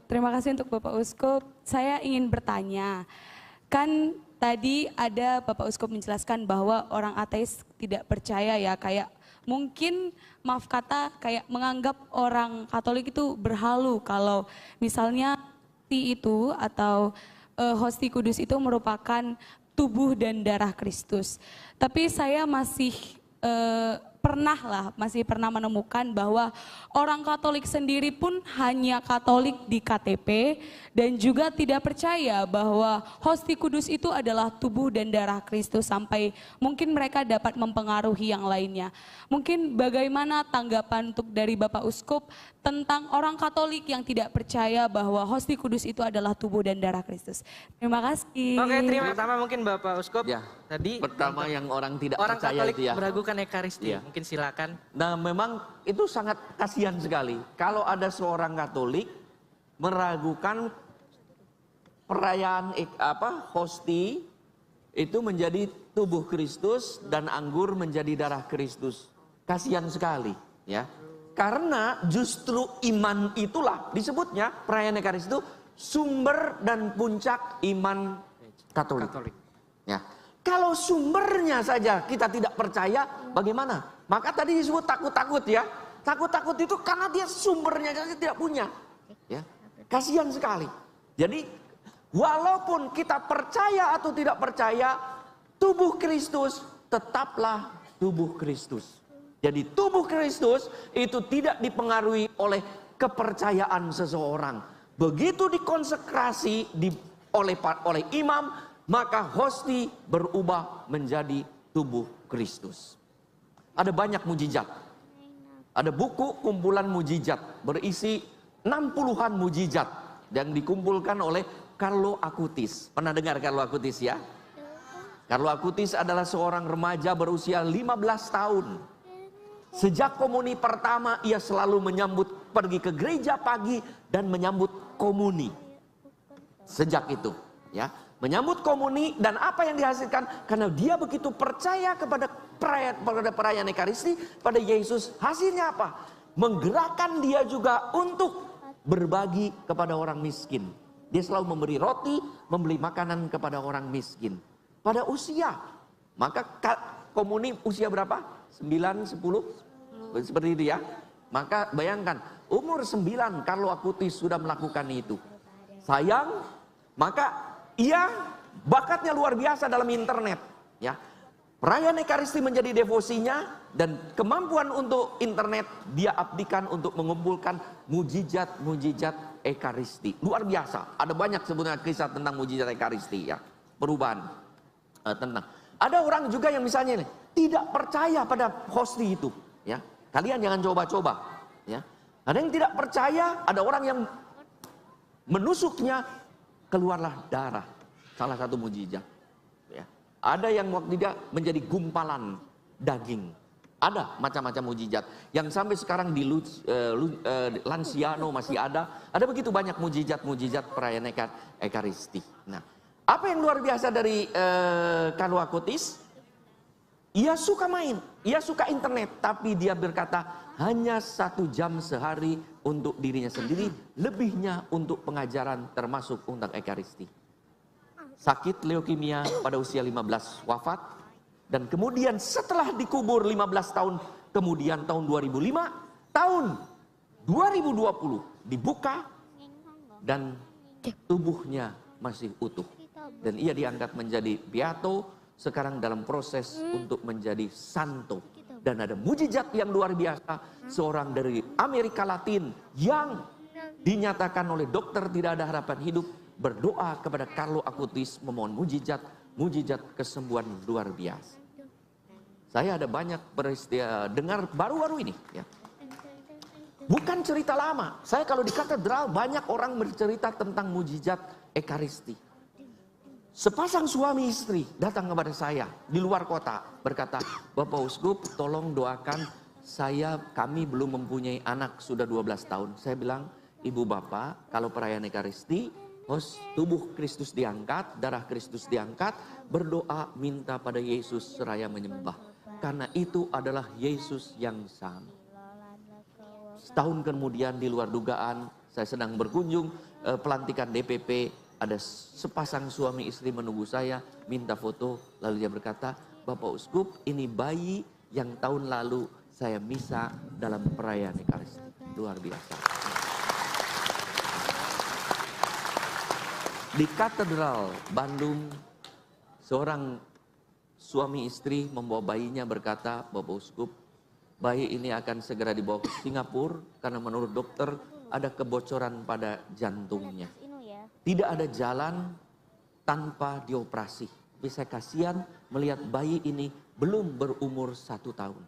Terima kasih untuk Bapak Uskup. Saya ingin bertanya, kan tadi ada Bapak Uskup menjelaskan bahwa orang ateis tidak percaya ya, kayak mungkin maaf kata kayak menganggap orang Katolik itu berhalu kalau misalnya itu atau hosti kudus itu merupakan tubuh dan darah Kristus. Tapi saya masih masih pernah menemukan bahwa orang Katolik sendiri pun hanya Katolik di KTP dan juga tidak percaya bahwa hosti kudus itu adalah tubuh dan darah Kristus sampai mungkin mereka dapat mempengaruhi yang lainnya. Mungkin bagaimana tanggapan untuk dari Bapak Uskup tentang orang Katolik yang tidak percaya bahwa hosti kudus itu adalah tubuh dan darah Kristus. Terima kasih. Oke, pertama mungkin Bapak Uskup Ya, tadi pertama yang orang tidak orang percaya Katolik itu ya. meragukan Ekaristi. Ya. Mungkin silakan. Nah, memang itu sangat kasihan sekali kalau ada seorang Katolik meragukan perayaan hosti itu menjadi tubuh Kristus dan anggur menjadi darah Kristus. Kasihan sekali, ya. Karena justru iman itulah disebutnya perayaan Ekaristi itu sumber dan puncak iman Katolik. Ya. Kalau sumbernya saja kita tidak percaya, bagaimana? Maka tadi disebut takut-takut ya. Takut-takut itu karena dia sumbernya saja tidak punya. Ya. Kasihan sekali. Jadi walaupun kita percaya atau tidak percaya, tubuh Kristus tetaplah tubuh Kristus. Jadi tubuh Kristus itu tidak dipengaruhi oleh kepercayaan seseorang. Begitu dikonsekrasi oleh imam, maka hosti berubah menjadi tubuh Kristus. Ada banyak mujizat. Ada buku kumpulan mujizat berisi 60-an mujizat yang dikumpulkan oleh Carlo Acutis. Pernah dengar Carlo Acutis ya? Carlo Acutis adalah seorang remaja berusia 15 tahun. Sejak komuni pertama ia selalu pergi ke gereja pagi dan menyambut komuni. Sejak itu ya, menyambut komuni dan apa yang dihasilkan karena dia begitu percaya kepada perayaan Ekaristi pada Yesus. Hasilnya apa? Menggerakkan dia juga untuk berbagi kepada orang miskin. Dia selalu memberi roti, membeli makanan kepada orang miskin. Pada usia, maka komuni usia berapa? 9, 10? Seperti itu ya. Maka bayangkan, umur 9 Carlo Acutis sudah melakukan itu. Sayang, maka ia bakatnya luar biasa dalam internet. Ya. Perayaan Ekaristi menjadi devosinya dan kemampuan untuk internet dia abdikan untuk mengumpulkan mujizat-mujizat Ekaristi. Luar biasa. Ada banyak sebenarnya kisah tentang mujizat Ekaristi ya. Perubahan tentang. Ada orang juga yang misalnya tidak percaya pada hosti itu, ya. Kalian jangan coba-coba, ya. Ada yang tidak percaya, ada orang yang menusuknya keluarlah darah. Salah satu mujizat, ya. Ada yang waktu dia menjadi gumpalan daging. Ada macam-macam mujizat yang sampai sekarang di Lanciano masih ada. Ada begitu banyak mujizat-mujizat perayaan Ekaristi. Nah, apa yang luar biasa dari Carlo Acutis? Ia suka main, ia suka internet, tapi dia berkata hanya 1 jam sehari untuk dirinya sendiri, lebihnya untuk pengajaran termasuk tentang Ekaristi. Sakit leukemia pada usia 15 wafat, dan kemudian setelah dikubur 15 tahun kemudian tahun 2005, tahun 2020 dibuka dan tubuhnya masih utuh. Dan ia diangkat menjadi beato, sekarang dalam proses untuk menjadi santo. Dan ada mujizat yang luar biasa, seorang dari Amerika Latin yang dinyatakan oleh dokter tidak ada harapan hidup, berdoa kepada Carlo Acutis memohon mujizat kesembuhan luar biasa. Saya ada banyak dengar baru-baru ini ya. Bukan cerita lama. Saya kalau di katedral banyak orang bercerita tentang mujizat Ekaristi. Sepasang suami istri datang kepada saya di luar kota berkata, Bapak Uskup tolong doakan kami belum mempunyai anak sudah 12 tahun. Saya bilang, Ibu Bapak kalau perayaan Ekaristi, tubuh Kristus diangkat, darah Kristus diangkat, berdoa minta pada Yesus seraya menyembah. Karena itu adalah Yesus yang sama. Setahun kemudian di luar dugaan saya sedang berkunjung pelantikan DPP, ada sepasang suami istri menunggu saya, minta foto, lalu dia berkata, Bapak Uskup, ini bayi yang tahun lalu saya misa dalam perayaan Ekaristi. Luar biasa. Di Katedral Bandung, seorang suami istri membawa bayinya berkata, Bapak Uskup, bayi ini akan segera dibawa ke Singapura karena menurut dokter ada kebocoran pada jantungnya. Tidak ada jalan tanpa dioperasi. Tapi saya kasihan melihat bayi ini belum berumur 1 tahun.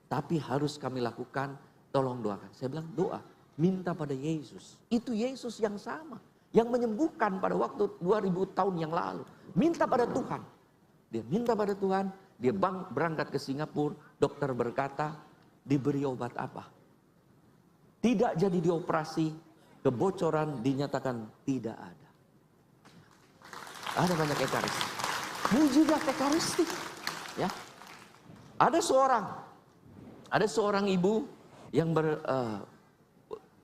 Tapi harus kami lakukan, tolong doakan. Saya bilang doa, minta pada Yesus. Itu Yesus yang sama. Yang menyembuhkan pada waktu 2000 tahun yang lalu. Minta pada Tuhan. Dia minta pada Tuhan, dia berangkat ke Singapura. Dokter berkata, diberi obat apa? Tidak jadi dioperasi, kebocoran dinyatakan tidak ada. Ada banyak ekaristi. Mujizat ekaristi. Ya. Ada seorang ibu yang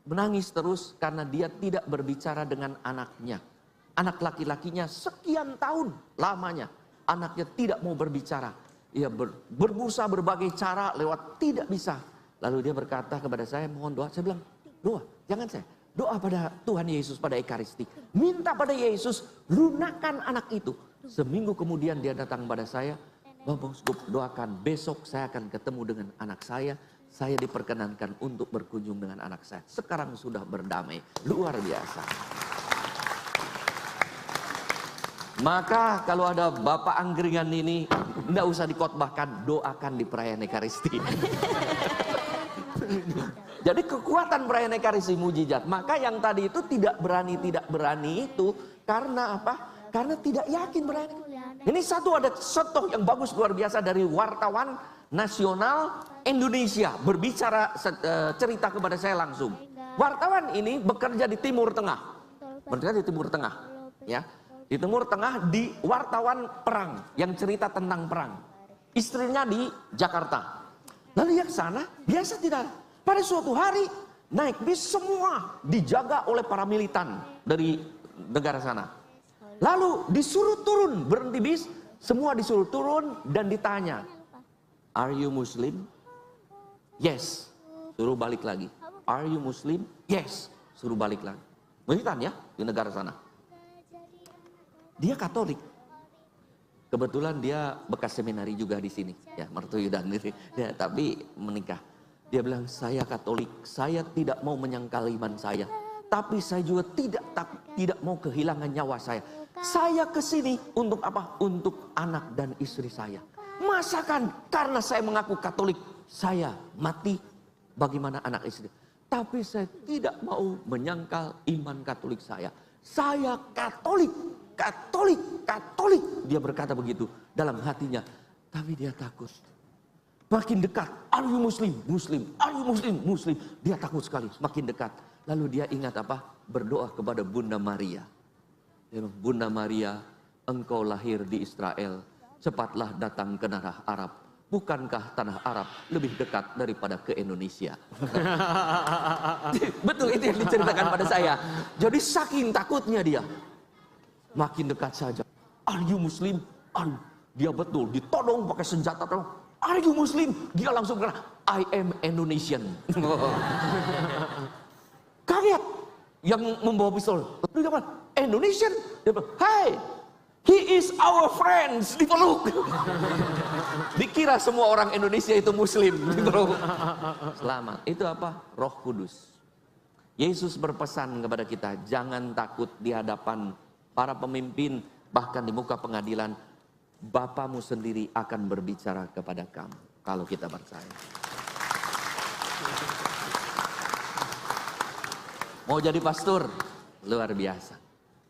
menangis terus karena dia tidak berbicara dengan anaknya. Anak laki-lakinya sekian tahun lamanya. Anaknya tidak mau berbicara. Ia berusaha berbagai cara lewat tidak bisa. Lalu dia berkata kepada saya, mohon doa. Saya bilang, doa, jangan saya. Doa pada Tuhan Yesus pada Ekaristi. Minta pada Yesus, lunakan anak itu. Seminggu kemudian dia datang pada saya, Bapak Uskup doakan besok saya akan ketemu dengan anak saya. Saya diperkenankan untuk berkunjung dengan anak saya. Sekarang sudah berdamai. Luar biasa. Maka kalau ada Bapak Anggeringan ini, tidak usah dikotbahkan, doakan di perayaan Ekaristi. Jadi kekuatan perayaan Ekaristi mujizat. Maka yang tadi itu tidak berani itu karena apa? Karena tidak yakin perayaan Ekaristi. Ini ada contoh yang bagus luar biasa dari wartawan nasional Indonesia berbicara cerita kepada saya langsung. Wartawan ini bekerja di Timur Tengah. Bekerja di Timur Tengah, ya. Di Timur Tengah di wartawan perang yang cerita tentang perang. Istrinya di Jakarta. Lalu yang sana biasa tidak. Pada suatu hari naik bis semua dijaga oleh para militan dari negara sana. Lalu disuruh turun, berhenti bis, semua disuruh turun dan ditanya, "Are you Muslim?" "Yes." Suruh balik lagi. "Are you Muslim?" "Yes." Suruh balik lagi. Militan ya di negara sana. Dia Katolik. Kebetulan dia bekas seminari juga di sini, ya mertu Yudan ini. Ya, tapi menikah. Dia bilang, saya Katolik, saya tidak mau menyangkal iman saya, tapi saya juga tidak mau kehilangan nyawa saya. Saya kesini untuk apa? Untuk anak dan istri saya. Masakan karena saya mengaku Katolik, saya mati bagaimana anak istri. Tapi saya tidak mau menyangkal iman Katolik saya. Saya Katolik. Dia berkata begitu dalam hatinya. Tapi dia takut. Makin dekat, are you Muslim? Muslim. Are you Muslim? Muslim. Dia takut sekali, makin dekat. Lalu dia ingat apa? Berdoa kepada Bunda Maria. Dia bilang, Bunda Maria, engkau lahir di Israel. Cepatlah datang ke tanah Arab. Bukankah tanah Arab lebih dekat daripada ke Indonesia? Betul, itu yang diceritakan pada saya. Jadi saking takutnya dia. Makin dekat saja. Are you Muslim? Dia betul ditodong pakai senjata. Are you Muslim? Dia langsung kata, I am Indonesian. Kaget yang membawa pistol. Dia bilang, Indonesian? Dia bilang, hey, he is our friends. Dipeluk. Dikira semua orang Indonesia itu Muslim. Selamat. Itu apa? Roh Kudus. Yesus berpesan kepada kita, jangan takut di hadapan para pemimpin, bahkan di muka pengadilan, Bapamu sendiri akan berbicara kepada kamu. Kalau kita percaya. Mau jadi pastor? Luar biasa.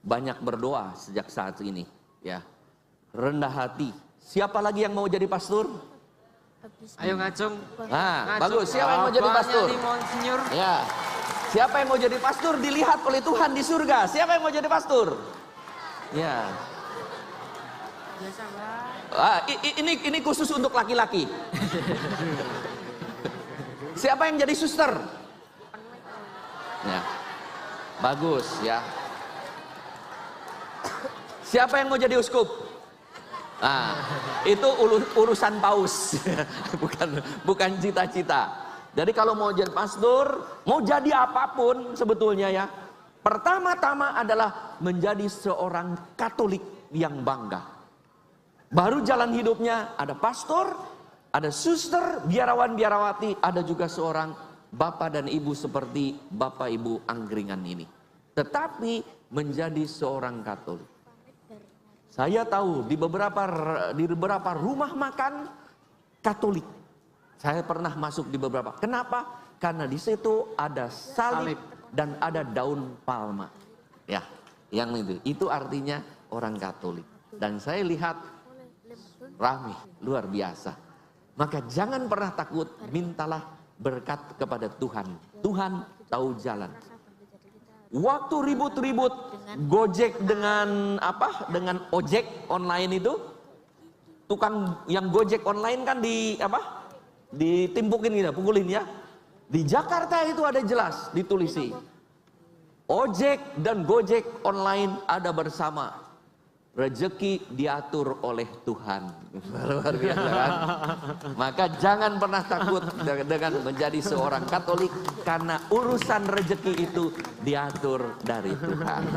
Banyak berdoa sejak saat ini. Ya, rendah hati. Siapa lagi yang mau jadi pastor? Ayo ngacung. Nah, bagus. Siapa yang mau jadi pastor? Ya. Siapa yang mau jadi pastor dilihat oleh Tuhan di surga. Siapa yang mau jadi pastor? Ya. Ini khusus untuk laki-laki. Siapa yang jadi suster? Ya. Bagus ya. Siapa yang mau jadi uskup? Nah, itu urusan paus. bukan cita-cita. Jadi kalau mau jadi pastor, mau jadi apapun sebetulnya ya, pertama-tama adalah menjadi seorang Katolik yang bangga. Baru jalan hidupnya ada pastor, ada suster, biarawan-biarawati, ada juga seorang bapak dan ibu seperti bapak ibu angkringan ini. Tetapi menjadi seorang Katolik. Saya tahu di beberapa rumah makan Katolik. Saya pernah masuk di beberapa. Kenapa? Karena di situ ada salib dan ada daun palma. Ya, yang itu artinya orang Katolik. Dan saya lihat ramai, luar biasa. Maka jangan pernah takut, mintalah berkat kepada Tuhan. Tuhan tahu jalan. Waktu ribut-ribut Gojek dengan dengan ojek online itu, tukang yang Gojek online kan ditimpukin gitu, pukulin ya. Di Jakarta itu ada jelas ditulisi. Ojek dan Gojek online ada bersama. Rezeki diatur oleh Tuhan. Luar biasa kan? Maka jangan pernah takut dengan menjadi seorang Katolik, karena urusan rezeki itu diatur dari Tuhan.